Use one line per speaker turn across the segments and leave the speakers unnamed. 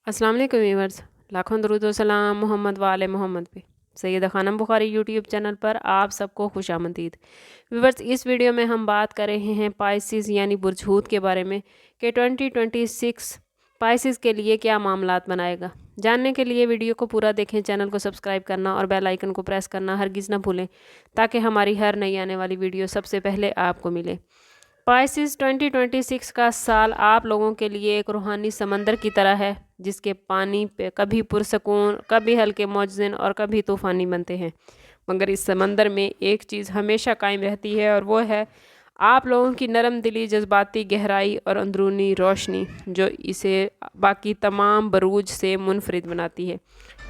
अस्सलाम वालेकुम व्यूअर्स, लाखों दरूद व सलाम मोहम्मद वाले मोहम्मद पे। सैयदा खानम बुखारी यूट्यूब चैनल पर आप सबको खुशामदीद। व्यूअर्स, इस वीडियो में हम बात कर रहे हैं पाइसिस यानी बुर्जहूत के बारे में कि 2026 पाइसिस के लिए क्या मामलात बनाएगा। जानने के लिए वीडियो को पूरा देखें, चैनल को सब्सक्राइब करना और बेल आइकन को प्रेस करना हरगिज़ ना भूलें ताकि हमारी हर नई आने वाली वीडियो सबसे पहले आपको मिले। पाइसिस 2026 का साल आप लोगों के लिए एक रूहानी समंदर की तरह है जिसके पानी पे कभी पुरसकून, कभी हल्के मौजज़न और कभी तूफ़ानी बनते हैं। मगर इस समंदर में एक चीज़ हमेशा कायम रहती है और वो है आप लोगों की नरम दिली, जज्बाती गहराई और अंदरूनी रोशनी जो इसे बाकी तमाम बरूज से मुनफरिद बनाती है।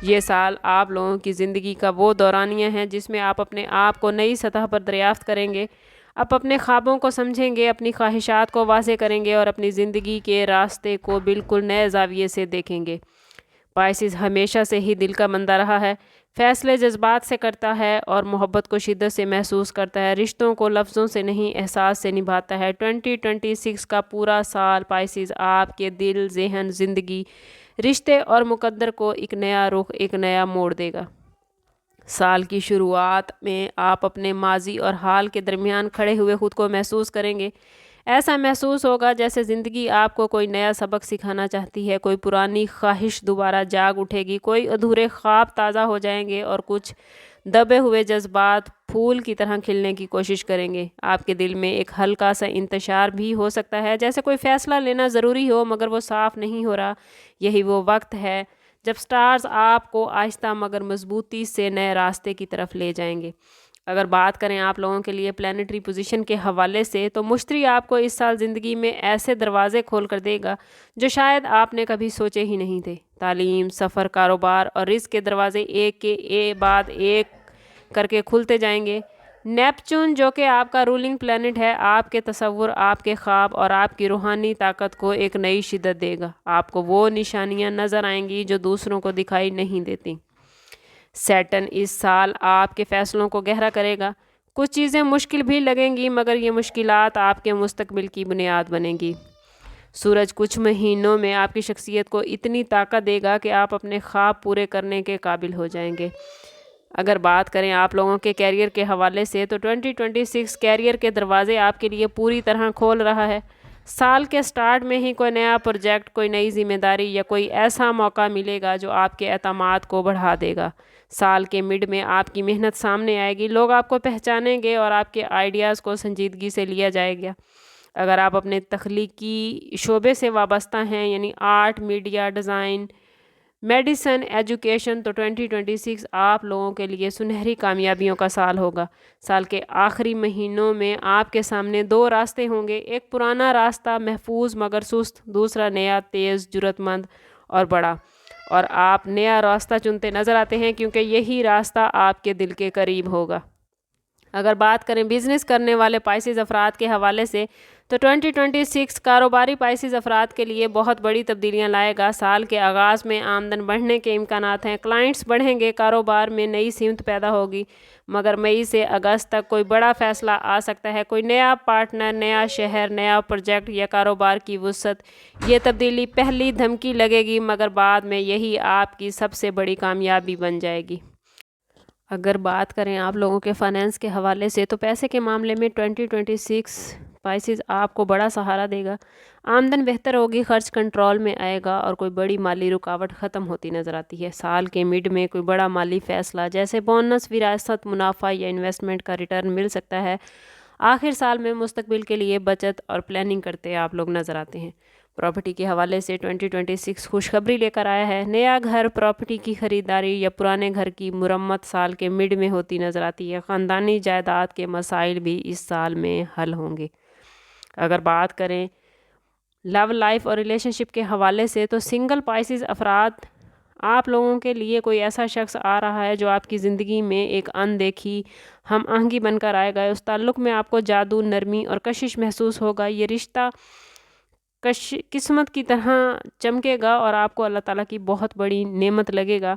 ये साल आप लोगों की ज़िंदगी का वो दौरानिया है जिसमें आप अपने आप को नई सतह पर दरियाफ्त करेंगे, आप अपने ख्वाबों को समझेंगे, अपनी ख्वाहिशात को वाज़े करेंगे और अपनी ज़िंदगी के रास्ते को बिल्कुल नए ज़ाविये से देखेंगे। पाइसिस हमेशा से ही दिल का बंदा रहा है, फ़ैसले जज्बात से करता है और मोहब्बत को शिद्दत से महसूस करता है, रिश्तों को लफ्ज़ों से नहीं एहसास से निभाता है। 2026 का पूरा साल पाइसिस आपके दिल, ज़हन, ज़िंदगी, रिश्ते और मुकद्दर को एक नया रुख, एक नया मोड़ देगा। साल की शुरुआत में आप अपने माजी और हाल के दरमियान खड़े हुए खुद को महसूस करेंगे। ऐसा महसूस होगा जैसे ज़िंदगी आपको कोई नया सबक सिखाना चाहती है, कोई पुरानी ख्वाहिश दोबारा जाग उठेगी, कोई अधूरे ख्वाब ताज़ा हो जाएंगे और कुछ दबे हुए जज्बात फूल की तरह खिलने की कोशिश करेंगे। आपके दिल में एक हल्का सा इंतशार भी हो सकता है, जैसे कोई फ़ैसला लेना ज़रूरी हो मगर वो साफ़ नहीं हो रहा। यही वो वक्त है जब स्टार्स आपको आहिस्ता मगर मजबूती से नए रास्ते की तरफ ले जाएंगे। अगर बात करें आप लोगों के लिए प्लानिटरी पोजीशन के हवाले से, तो मुश्तरी आपको इस साल ज़िंदगी में ऐसे दरवाजे खोल कर देगा जो शायद आपने कभी सोचे ही नहीं थे। तालीम, सफ़र, कारोबार और रिस्क के दरवाजे एक के बाद एक करके खुलते जाएंगे। नेपच्यून जो कि आपका रूलिंग प्लैनेट है, आपके तसव्वुर, आपके ख्वाब और आपकी रूहानी ताकत को एक नई शिद्दत देगा। आपको वो निशानियां नज़र आएंगी जो दूसरों को दिखाई नहीं देती। सैटर्न इस साल आपके फ़ैसलों को गहरा करेगा। कुछ चीज़ें मुश्किल भी लगेंगी मगर ये मुश्किलात आपके मुस्तकबिल की बुनियाद बनेंगी। सूरज कुछ महीनों में आपकी शख्सियत को इतनी ताकत देगा कि आप अपने ख्वाब पूरे करने के काबिल हो जाएंगे। अगर बात करें आप लोगों के कैरियर के हवाले से, तो 2026 कैरियर के दरवाजे आपके लिए पूरी तरह खोल रहा है। साल के स्टार्ट में ही कोई नया प्रोजेक्ट, कोई नई जिम्मेदारी या कोई ऐसा मौका मिलेगा जो आपके एतमाद को बढ़ा देगा। साल के मिड में आपकी मेहनत सामने आएगी, लोग आपको पहचानेंगे और आपके आइडियाज़ को संजीदगी से लिया जाएगा। अगर आप अपने तख्लीकी शोबे से वाबस्ता हैं, यानी art, media, design, medicine, education, तो 2026 आप लोगों के लिए सुनहरी कामयाबियों का साल होगा। साल के आखिरी महीनों में आपके सामने दो रास्ते होंगे, एक पुराना रास्ता महफूज मगर सुस्त, दूसरा नया, तेज़, जुर्रतमंद और बड़ा। और आप नया रास्ता चुनते नज़र आते हैं क्योंकि यही रास्ता आपके दिल के करीब होगा। अगर बात करें बिज़नेस करने वाले पाइसिस अफराद के हवाले से, तो 2026 कारोबारी पाइसिस अफराद के लिए बहुत बड़ी तब्दीलियां लाएगा। साल के आगाज़ में आमदन बढ़ने के इम्कानात हैं, क्लाइंट्स बढ़ेंगे, कारोबार में नई सिमत पैदा होगी। मगर मई से अगस्त तक कोई बड़ा फ़ैसला आ सकता है, कोई नया पार्टनर, नया शहर, नया प्रोजेक्ट या कारोबार की वुसअत। ये तब्दीली पहली धमकी लगेगी मगर बाद में यही आपकी सबसे बड़ी कामयाबी बन जाएगी। अगर बात करें आप लोगों के फाइनेंस के हवाले से, तो पैसे के मामले में 2026 पाइसिस आपको बड़ा सहारा देगा। आमदन बेहतर होगी, खर्च कंट्रोल में आएगा और कोई बड़ी माली रुकावट ख़त्म होती नज़र आती है। साल के मिड में कोई बड़ा माली फ़ैसला जैसे बोनस, विरासत, मुनाफा या इन्वेस्टमेंट का रिटर्न मिल सकता है। आखिर साल में मुस्तकबिल के लिए बचत और प्लानिंग करते आप लोग नज़र आते हैं। प्रॉपर्टी के हवाले से 2026 खुशखबरी लेकर आया है। नया घर, प्रॉपर्टी की ख़रीदारी या पुराने घर की मुरम्मत साल के मिड में होती नज़र आती है। ख़ानदानी जायदाद के मसाइल भी इस साल में हल होंगे। अगर बात करें लव लाइफ और रिलेशनशिप के हवाले से, तो सिंगल पाइसिस अफराद आप लोगों के लिए कोई ऐसा शख्स आ रहा है जो आपकी ज़िंदगी में एक अनदेखी हम आहंगी बनकर आएगा। उस ताल्लुक़ में आपको जादू, नरमी और कशिश महसूस होगा। ये रिश्ता किस्मत की तरह चमकेगा और आपको अल्लाह ताला की बहुत बड़ी नेमत लगेगा।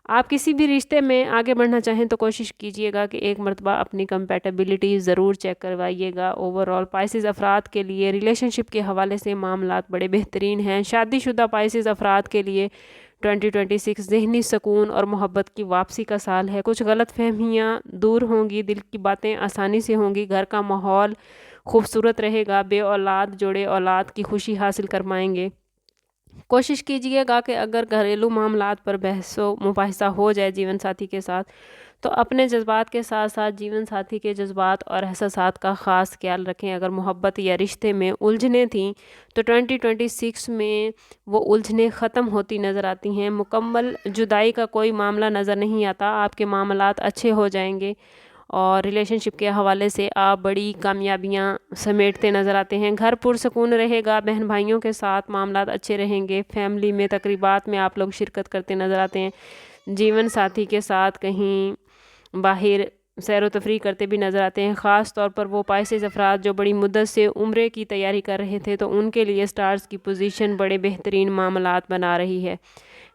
آپ کسی بھی رشتے میں آگے بڑھنا چاہیں تو کوشش کیجئے گا کہ ایک مرتبہ اپنی کمپیٹیبلٹی ضرور چیک کروائیے گا۔ اوورآل پائسز افراد کے لیے ریلیشن شپ کے حوالے سے معاملات بڑے بہترین ہیں۔ شادی شدہ پائسز افراد کے لیے 2026 ذہنی سکون اور محبت کی واپسی کا سال ہے۔ کچھ غلط فہمیاں دور ہوں گی، دل کی باتیں آسانی سے ہوں گی، گھر کا ماحول خوبصورت رہے گا، بے اولاد جوڑے اولاد کی خوشی حاصل کر پائیں گے۔ کوشش کیجئے گا کہ اگر گھریلو معاملات پر بحث و مباحثہ ہو جائے جیون ساتھی کے ساتھ تو اپنے جذبات کے ساتھ ساتھ جیون ساتھی کے جذبات اور احساسات کا خاص خیال رکھیں۔ اگر محبت یا رشتے میں الجھنیں تھیں تو 2026 میں وہ الجھنیں ختم ہوتی نظر آتی ہیں۔ مکمل جدائی کا کوئی معاملہ نظر نہیں آتا، آپ کے معاملات اچھے ہو جائیں گے اور ریلیشن شپ کے حوالے سے آپ بڑی کامیابیاں سمیٹتے نظر آتے ہیں۔ گھر پرسکون رہے گا، بہن بھائیوں کے ساتھ معاملات اچھے رہیں گے، فیملی میں تقریبات میں آپ لوگ شرکت کرتے نظر آتے ہیں، جیون ساتھی کے ساتھ کہیں باہر سیر و تفریح کرتے بھی نظر آتے ہیں۔ خاص طور پر وہ پائسز افراد جو بڑی مدت سے عمرے کی تیاری کر رہے تھے تو ان کے لیے سٹارز کی پوزیشن بڑے بہترین معاملات بنا رہی ہے۔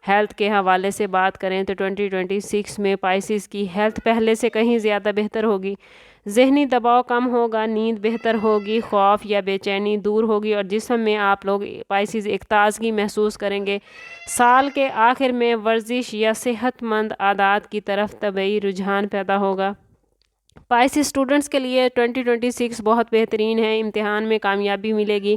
ہیلتھ کے حوالے سے بات کریں تو 2026 میں پائسز کی ہیلتھ پہلے سے کہیں زیادہ بہتر ہوگی، ذہنی دباؤ کم ہوگا، نیند بہتر ہوگی، خوف یا بے چینی دور ہوگی اور جسم میں آپ لوگ پائسز ایک تازگی محسوس کریں گے۔ سال کے آخر میں ورزش یا صحت مند عادات کی طرف طبعی رجحان پیدا ہوگا۔ پائسز اسٹوڈنٹس کے لیے 2026 بہت بہترین ہے، امتحان میں کامیابی ملے گی،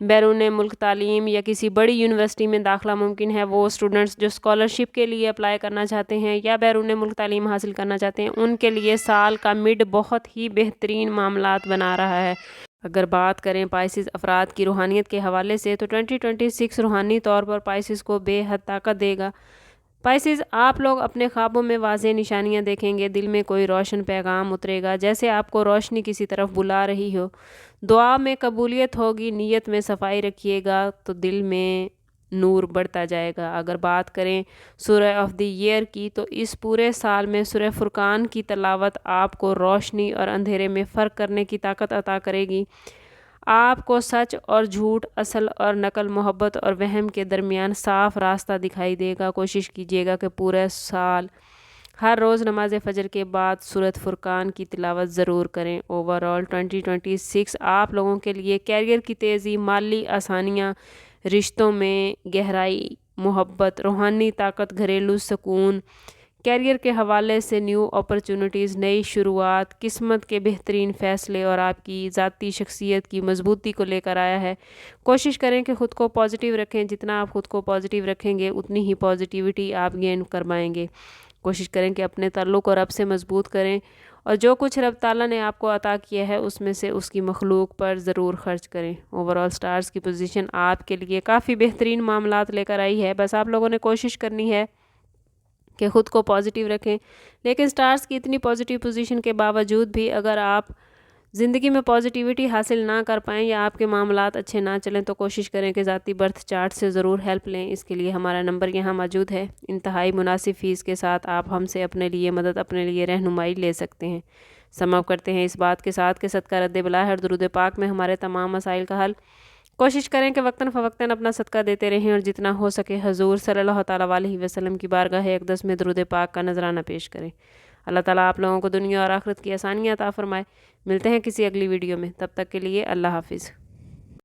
بیرون ملک تعلیم یا کسی بڑی یونیورسٹی میں داخلہ ممکن ہے۔ وہ اسٹوڈنٹس جو اسکالرشپ کے لیے اپلائی کرنا چاہتے ہیں یا بیرون ملک تعلیم حاصل کرنا چاہتے ہیں ان کے لیے سال کا مڈ بہت ہی بہترین معاملات بنا رہا ہے۔ اگر بات کریں پائسز افراد کی روحانیت کے حوالے سے تو 2026 روحانی طور پر پائسز کو بے حد طاقت دے گا۔ پائسز آپ لوگ اپنے خوابوں میں واضح نشانیاں دیکھیں گے، دل میں کوئی روشن پیغام اترے گا جیسے آپ کو روشنی کسی طرف بلا رہی ہو، دعا میں قبولیت ہوگی، نیت میں صفائی رکھیے گا تو دل میں نور بڑھتا جائے گا۔ اگر بات کریں سورہ آف دی ایئر کی تو اس پورے سال میں سورہ فرقان کی تلاوت آپ کو روشنی اور اندھیرے میں فرق کرنے کی طاقت عطا کرے گی۔ آپ کو سچ اور جھوٹ، اصل اور نقل، محبت اور وہم کے درمیان صاف راستہ دکھائی دے گا۔ کوشش کیجیے گا کہ پورے سال ہر روز نماز فجر کے بعد سورۃ فرقان کی تلاوت ضرور کریں۔ اوورآل 2026 آپ لوگوں کے لیے کیریئر کی تیزی، مالی آسانیاں، رشتوں میں گہرائی، محبت، روحانی طاقت، گھریلو سکون، کیریئر کے حوالے سے نیو اپرچونٹیز، نئی شروعات، قسمت کے بہترین فیصلے اور آپ کی ذاتی شخصیت کی مضبوطی کو لے کر آیا ہے۔ کوشش کریں کہ خود کو پازیٹیو رکھیں، جتنا آپ خود کو پازیٹیو رکھیں گے اتنی ہی پازیٹیوٹی آپ گین کر پائیں گے۔ کوشش کریں کہ اپنے تعلق کو رب سے مضبوط کریں اور جو کچھ رب تعالیٰ نے آپ کو عطا کیا ہے اس میں سے اس کی مخلوق پر ضرور خرچ کریں۔ اوورآل سٹارز کی پوزیشن آپ کے لیے کافی بہترین معاملات لے کر آئی ہے، بس آپ لوگوں نے کوشش کرنی ہے کہ خود کو پازیٹیو رکھیں۔ لیکن سٹارز کی اتنی پازیٹیو پوزیشن کے باوجود بھی اگر آپ زندگی میں پازیٹیوٹی حاصل نہ کر پائیں یا آپ کے معاملات اچھے نہ چلیں تو کوشش کریں کہ ذاتی برتھ چارٹ سے ضرور ہیلپ لیں۔ اس کے لیے ہمارا نمبر یہاں موجود ہے، انتہائی مناسب فیس کے ساتھ آپ ہم سے اپنے لیے مدد، اپنے لیے رہنمائی لے سکتے ہیں۔ سم کرتے ہیں اس بات کے ساتھ کہ صدقہ رد بلا ہے اور درود پاک میں ہمارے تمام مسائل کا حل۔ کوشش کریں کہ وقتاً فوقتاً اپنا صدقہ دیتے رہیں اور جتنا ہو سکے حضور صلی اللہ تعالیٰ علیہ وسلم کی بارگاہ اقدس میں درود پاک کا نذرانہ پیش کریں۔ اللہ تعالیٰ آپ لوگوں کو دنیا اور آخرت کی آسانیاں عطا فرمائے۔ ملتے ہیں کسی اگلی ویڈیو میں، تب تک کے لیے اللہ حافظ۔